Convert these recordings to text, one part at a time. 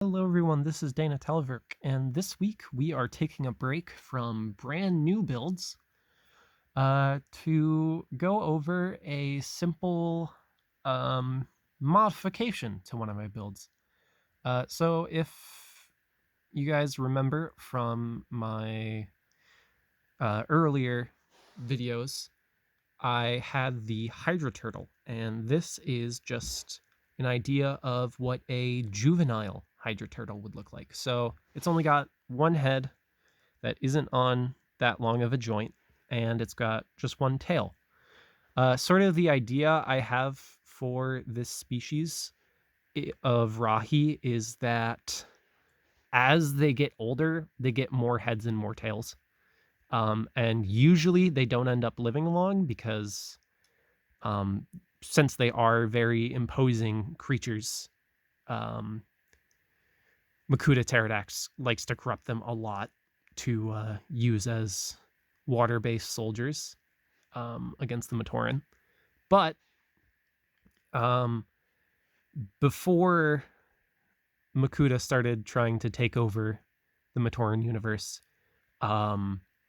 Hello everyone, this is Dana Telverk, and this week we are taking a break from brand new builds to go over a simple modification to one of my builds. So if you guys remember from my earlier videos, I had the Hydra turtle, and this is just an idea of what a juvenile Hydra turtle would look like. So it's only got one head that isn't on that long of a joint, and it's got just one tail. Sort of the idea I have for this species of Rahi is that as they get older, they get more heads and more tails. And usually they don't end up living long because um, since they are very imposing creatures, um, Makuta Pterodax likes to corrupt them a lot to use as water-based soldiers against the Matoran. But um, before Makuta started trying to take over the Matoran universe,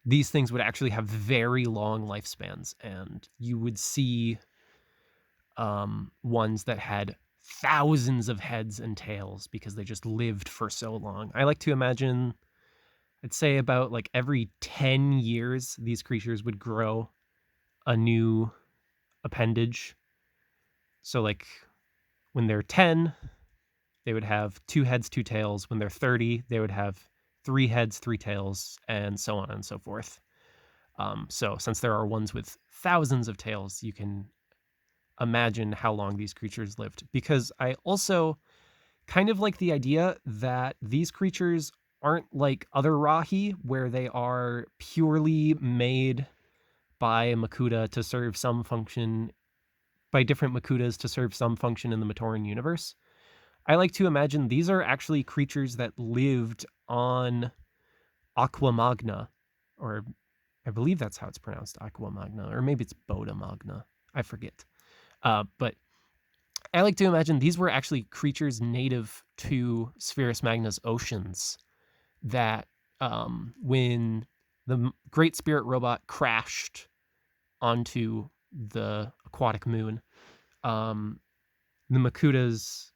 these things would actually have very long lifespans, and you would see ones that had thousands of heads and tails because they just lived for so long. I like to imagine, I'd say about like every 10 years, these creatures would grow a new appendage. So, like, when they're 10, they would have 2 heads, 2 tails. When they're 30, they would have 3 heads, 3 tails, and so on and so forth. So, since there are ones with thousands of tails, you can imagine how long these creatures lived. Because I also kind of like the idea that these creatures aren't like other Rahi, where they are purely made by Makuta to serve some function, by different Makutas to serve some function in the Matoran universe. I like to imagine these are actually creatures that lived on Aqua Magna, or I believe that's how it's pronounced, Aqua Magna, or maybe it's Boda Magna. I forget. But I like to imagine these were actually creatures native to Spherus Magna's oceans that when the Great Spirit Robot crashed onto the aquatic moon, um, the Makutas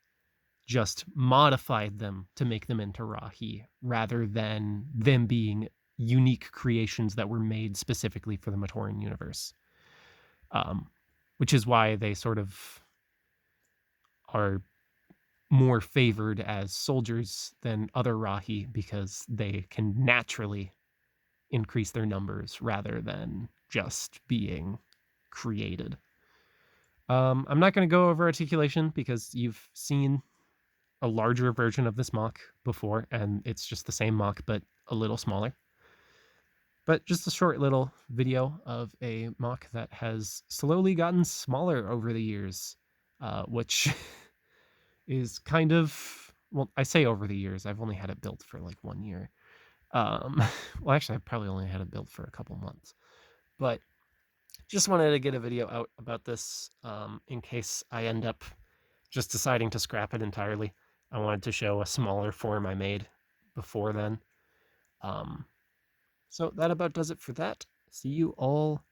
just modified them to make them into Rahi rather than them being unique creations that were made specifically for the Matoran universe. Which is why they sort of are more favored as soldiers than other Rahi, because they can naturally increase their numbers rather than just being created. I'm not going to go over articulation because you've seen a larger version of this mock before, and it's just the same mock but a little smaller. But just a short little video of a mock that has slowly gotten smaller over the years, which is kind of, well, I say over the years, I've only had it built for like 1 year. Well, actually, I probably only had it built for a couple months, but just wanted to get a video out about this in case I end up just deciding to scrap it entirely. I wanted to show a smaller form I made before then. So that about does it for that. See you all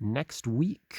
next week.